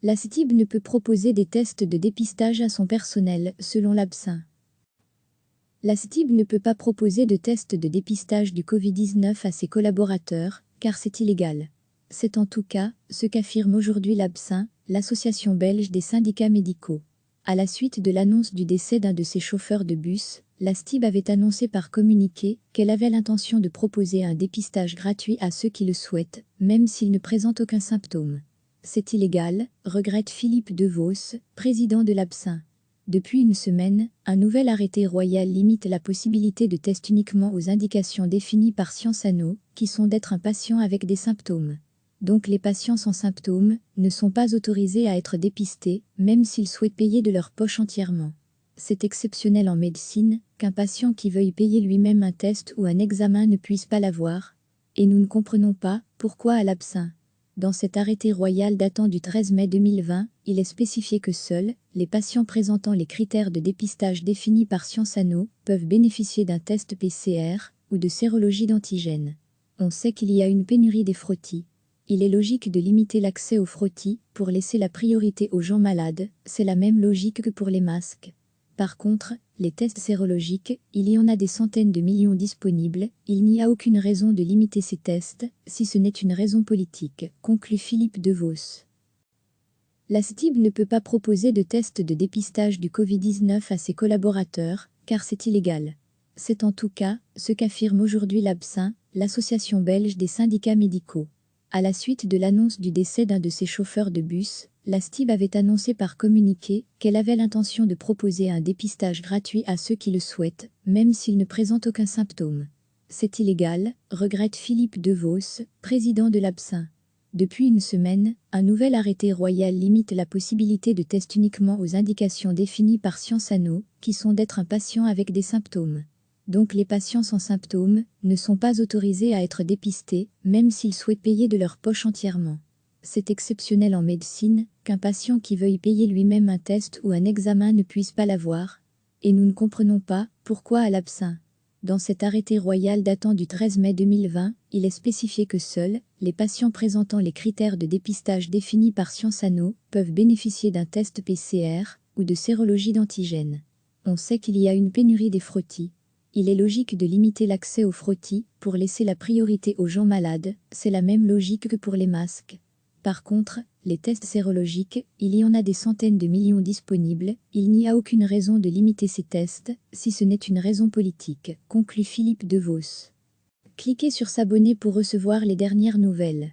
La CETIB ne peut proposer des tests de dépistage à son personnel, selon l'ABSIN. La CETIB ne peut pas proposer de tests de dépistage du Covid-19 à ses collaborateurs, car c'est illégal. C'est en tout cas ce qu'affirme aujourd'hui l'ABSIN, l'association belge des syndicats médicaux. À la suite de l'annonce du décès d'un de ses chauffeurs de bus, la CETIB avait annoncé par communiqué qu'elle avait l'intention de proposer un dépistage gratuit à ceux qui le souhaitent, même s'ils ne présentent aucun symptôme. C'est illégal, regrette Philippe Devos, président de l'ABSIN. Depuis une semaine, un nouvel arrêté royal limite la possibilité de test uniquement aux indications définies par Sciences Anno, qui sont d'être un patient avec des symptômes. Donc les patients sans symptômes ne sont pas autorisés à être dépistés, même s'ils souhaitent payer de leur poche entièrement. C'est exceptionnel en médecine qu'un patient qui veuille payer lui-même un test ou un examen ne puisse pas l'avoir. Et nous ne comprenons pas pourquoi à l'ABSIN. Dans cet arrêté royal datant du 13 mai 2020, il est spécifié que seuls les patients présentant les critères de dépistage définis par Sciences Anno peuvent bénéficier d'un test PCR ou de sérologie d'antigènes. On sait qu'il y a une pénurie des frottis. Il est logique de limiter l'accès aux frottis pour laisser la priorité aux gens malades, c'est la même logique que pour les masques. Par contre, les tests sérologiques, il y en a des centaines de millions disponibles, il n'y a aucune raison de limiter ces tests, si ce n'est une raison politique, conclut Philippe Devos. La CETIB ne peut pas proposer de tests de dépistage du Covid-19 à ses collaborateurs, car c'est illégal. C'est en tout cas ce qu'affirme aujourd'hui l'ABSIN, l'association belge des syndicats médicaux. À la suite de l'annonce du décès d'un de ses chauffeurs de bus, la CETIB avait annoncé par communiqué qu'elle avait l'intention de proposer un dépistage gratuit à ceux qui le souhaitent, même s'ils ne présentent aucun symptôme. C'est illégal, regrette Philippe Devos, président de l'ABSIN. Depuis une semaine, un nouvel arrêté royal limite la possibilité de test uniquement aux indications définies par Sciences Anno, qui sont d'être un patient avec des symptômes. Donc les patients sans symptômes ne sont pas autorisés à être dépistés, même s'ils souhaitent payer de leur poche entièrement. C'est exceptionnel en médecine qu'un patient qui veuille payer lui-même un test ou un examen ne puisse pas l'avoir. Et nous ne comprenons pas pourquoi à l'ABSIN. Dans cet arrêté royal datant du 13 mai 2020, il est spécifié que seuls les patients présentant les critères de dépistage définis par Sciences Anno peuvent bénéficier d'un test PCR ou de sérologie d'antigènes. On sait qu'il y a une pénurie des frottis. Il est logique de limiter l'accès aux frottis pour laisser la priorité aux gens malades, c'est la même logique que pour les masques. Par contre, les tests sérologiques, il y en a des centaines de millions disponibles, il n'y a aucune raison de limiter ces tests, si ce n'est une raison politique, conclut Philippe Devos. Cliquez sur s'abonner pour recevoir les dernières nouvelles.